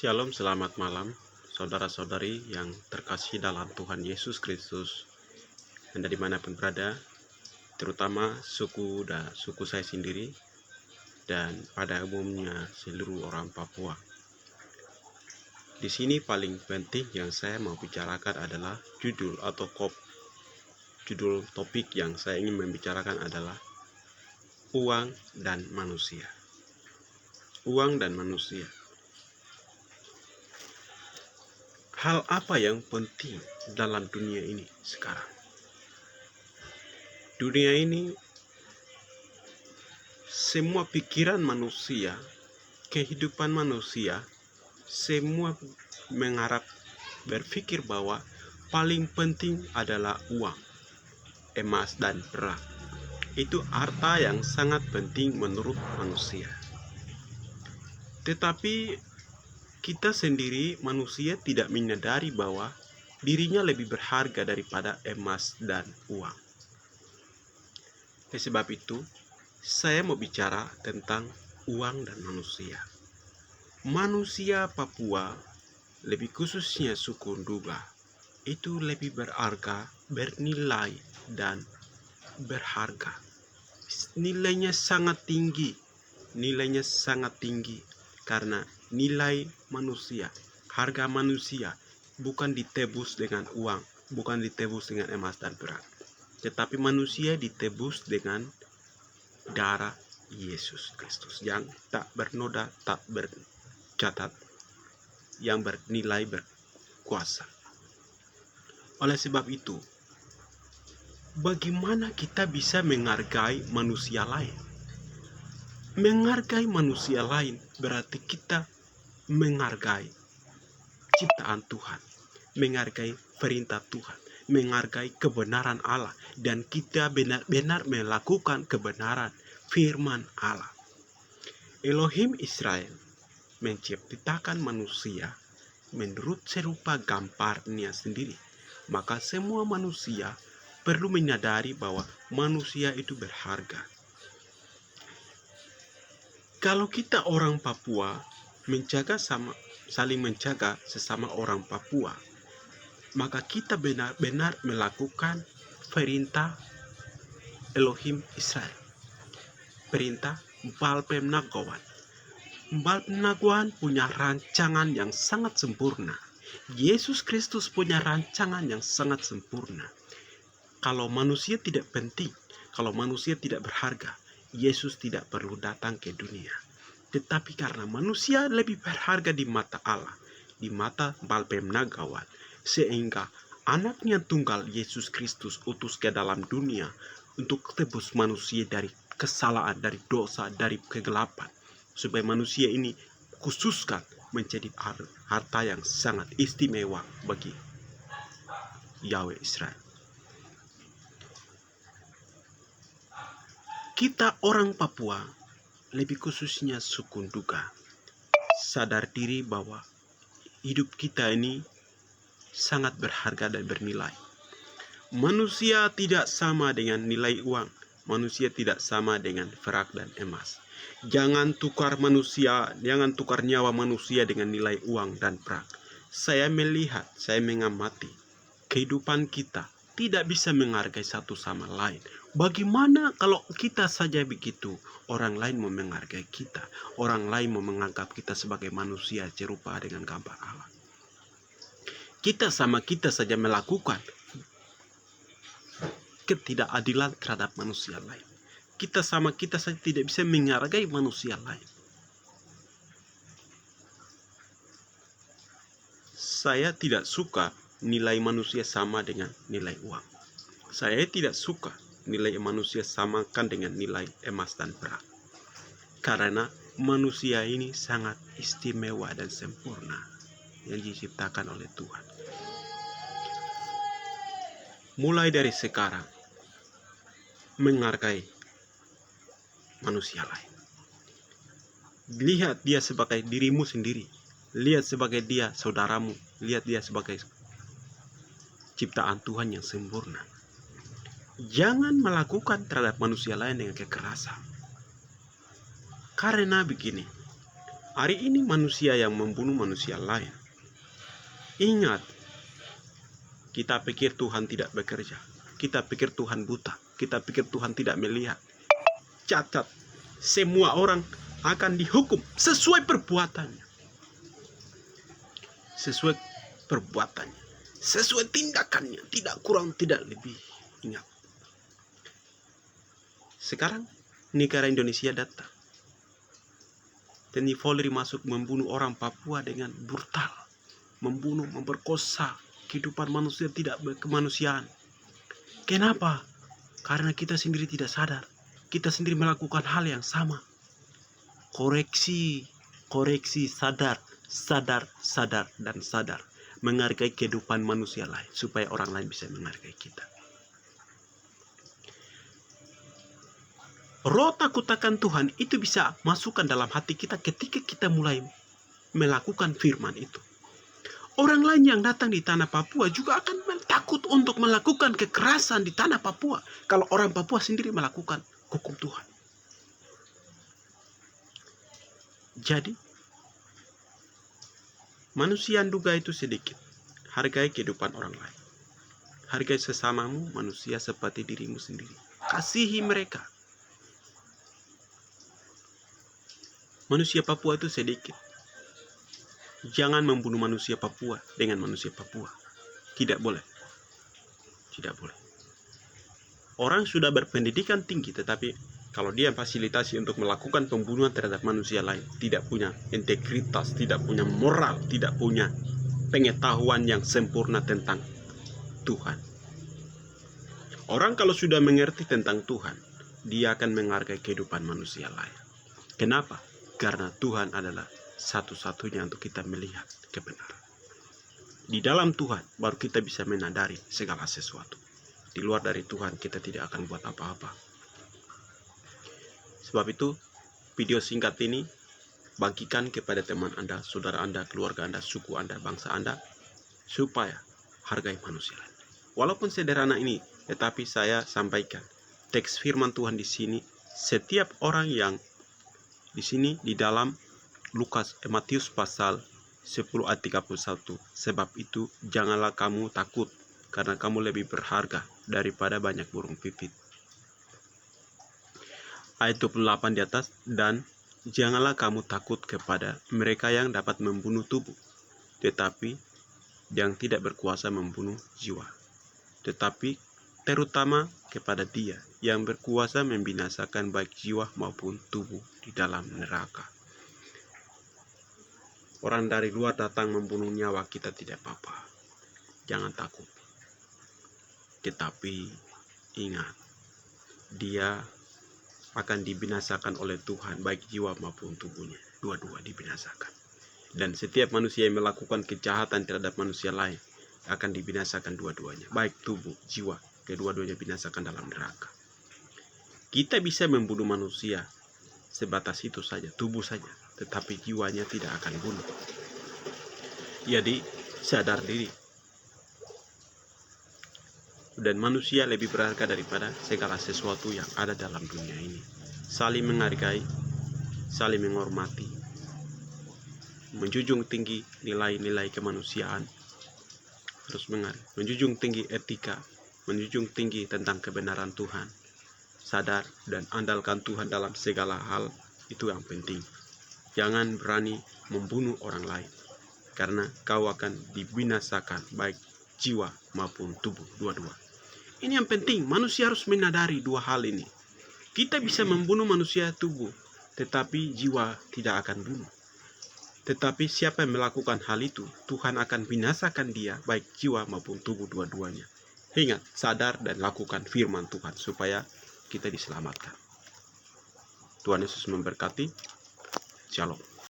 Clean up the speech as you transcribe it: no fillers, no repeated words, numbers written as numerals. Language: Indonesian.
Shalom, selamat malam, saudara-saudari yang terkasih dalam Tuhan Yesus Kristus. Anda dimanapun berada, terutama suku saya sendiri, dan pada umumnya seluruh orang Papua. Di sini paling penting yang saya mau bicarakan adalah judul topik yang saya ingin membicarakan adalah uang dan manusia. Uang dan manusia. Hal apa yang penting dalam dunia ini sekarang? Dunia ini, semua pikiran manusia, kehidupan manusia, semua berpikir bahwa paling penting adalah uang, emas dan perak. Itu harta yang sangat penting menurut manusia. Tetapi kita sendiri manusia tidak menyadari bahwa dirinya lebih berharga daripada emas dan uang. Oleh sebab itu, saya mau bicara tentang uang dan manusia. Manusia Papua, lebih khususnya suku Nduga, itu lebih berharga, bernilai, dan berharga. Nilainya sangat tinggi karena nilai manusia, harga manusia bukan ditebus dengan uang, bukan ditebus dengan emas dan perak, tetapi manusia ditebus dengan darah Yesus Kristus yang tak bernoda, tak bercatat, yang bernilai berkuasa. Oleh sebab itu, bagaimana kita bisa menghargai manusia lain? Menghargai manusia lain berarti kita menghargai ciptaan Tuhan, menghargai perintah Tuhan, menghargai kebenaran Allah, dan kita benar-benar melakukan kebenaran firman Allah. Elohim Israel menciptakan manusia menurut serupa gambarnya sendiri. Maka semua manusia perlu menyadari bahwa manusia itu berharga. Kalau kita orang Papua saling menjaga sesama orang Papua, maka kita benar-benar melakukan perintah Elohim Israel, perintah Baal Pemnagowan. Baal Pemnagowan punya rancangan yang sangat sempurna. Yesus Kristus punya rancangan yang sangat sempurna. Kalau manusia tidak penting, kalau manusia tidak berharga, Yesus tidak perlu datang ke dunia. Tetapi karena manusia lebih berharga di mata Allah, di mata Baal Pemnagowan, sehingga anaknya tunggal Yesus Kristus utus ke dalam dunia untuk tebus manusia dari kesalahan, dari dosa, dari kegelapan, supaya manusia ini khususkan menjadi harta yang sangat istimewa bagi Yahweh Israel. Kita orang Papua, lebih khususnya suku Nduga, sadar diri bahwa hidup kita ini sangat berharga dan bernilai. Manusia tidak sama dengan nilai uang. Manusia tidak sama dengan perak dan emas. Jangan tukar nyawa manusia dengan nilai uang dan perak. Saya melihat, saya mengamati kehidupan kita tidak bisa menghargai satu sama lain. Bagaimana kalau kita saja begitu, orang lain mau menghargai kita, orang lain mau menganggap kita sebagai manusia serupa dengan gambar Allah. Kita saja melakukan ketidakadilan terhadap manusia lain. Kita saja tidak bisa menghargai manusia lain. Saya tidak suka nilai manusia sama dengan nilai uang. Saya tidak suka nilai manusia samakan dengan nilai emas dan perak. Karena manusia ini sangat istimewa dan sempurna yang diciptakan oleh Tuhan. Mulai dari sekarang, menghargai manusia lain. Lihat dia sebagai dirimu sendiri. Lihat sebagai dia saudaramu. Lihat dia sebagai ciptaan Tuhan yang sempurna. Jangan melakukan terhadap manusia lain dengan kekerasan. Karena begini, Hari ini manusia yang membunuh manusia lain. Ingat, kita pikir Tuhan tidak bekerja. Kita pikir Tuhan buta. Kita pikir Tuhan tidak melihat. Catat, semua orang akan dihukum sesuai perbuatannya. Sesuai perbuatannya. Sesuai tindakannya. Tidak kurang, tidak lebih. Ingat. Sekarang, negara Indonesia datang. TNI Polri masuk membunuh orang Papua dengan brutal. Membunuh, memperkosa. Kehidupan manusia tidak berkemanusiaan. Kenapa? Karena kita sendiri tidak sadar. Kita sendiri melakukan hal yang sama. Koreksi, sadar, dan sadar. Menghargai kehidupan manusia lain. Supaya orang lain bisa menghargai kita. Roh takut akan Tuhan itu bisa masukkan dalam hati kita ketika kita mulai melakukan firman itu. Orang lain yang datang di tanah Papua juga akan takut untuk melakukan kekerasan di tanah Papua. Kalau orang Papua sendiri melakukan hukum Tuhan. Jadi, manusia duga itu sedikit. Hargai kehidupan orang lain. Hargai sesamamu manusia seperti dirimu sendiri. Kasihi mereka. Manusia Papua itu sedikit. Jangan membunuh manusia Papua dengan manusia Papua. Tidak boleh. Tidak boleh. Orang sudah berpendidikan tinggi, tetapi kalau dia fasilitasi untuk melakukan pembunuhan terhadap manusia lain, tidak punya integritas, tidak punya moral, tidak punya pengetahuan yang sempurna tentang Tuhan. Orang kalau sudah mengerti tentang Tuhan, dia akan menghargai kehidupan manusia lain. Kenapa? Karena Tuhan adalah satu-satunya untuk kita melihat kebenaran. Di dalam Tuhan baru kita bisa menadari segala sesuatu. Di luar dari Tuhan kita tidak akan buat apa-apa. Sebab itu video singkat ini bagikan kepada teman Anda, saudara Anda, keluarga Anda, suku Anda, bangsa Anda, supaya hargai manusia lain. Walaupun sederhana ini, tetapi saya sampaikan teks firman Tuhan di sini. Setiap orang yang di sini di dalam Matius pasal 10 ayat 31. Sebab itu janganlah kamu takut, karena kamu lebih berharga daripada banyak burung pipit. Ayat 28 di atas, dan janganlah kamu takut kepada mereka yang dapat membunuh tubuh, tetapi yang tidak berkuasa membunuh jiwa. Tetapi terutama kepada Dia yang berkuasa membinasakan baik jiwa maupun tubuh di dalam neraka. Orang dari luar datang membunuh nyawa kita tidak apa-apa. Jangan takut. Tetapi ingat, dia akan dibinasakan oleh Tuhan baik jiwa maupun tubuhnya. Dua-dua dibinasakan. Dan setiap manusia yang melakukan kejahatan terhadap manusia lain akan dibinasakan dua-duanya. Baik tubuh, jiwa, kedua-duanya binasakan dalam neraka. Kita bisa membunuh manusia sebatas itu saja, tubuh saja, tetapi jiwanya tidak akan bunuh. Jadi sadar diri. Dan manusia lebih berharga daripada segala sesuatu yang ada dalam dunia ini. Saling menghargai, saling menghormati, menjunjung tinggi nilai-nilai kemanusiaan, terus menjunjung tinggi etika, menjunjung tinggi tentang kebenaran Tuhan. Sadar dan andalkan Tuhan dalam segala hal, itu yang penting. Jangan berani membunuh orang lain, karena kau akan dibinasakan baik jiwa maupun tubuh, dua-dua. Ini yang penting, manusia harus menyadari dua hal ini. Kita bisa membunuh manusia tubuh, tetapi jiwa tidak akan bunuh. Tetapi siapa yang melakukan hal itu, Tuhan akan binasakan dia baik jiwa maupun tubuh, dua-duanya. Ingat, sadar dan lakukan firman Tuhan supaya kita diselamatkan. Tuhan Yesus memberkati. Shalom.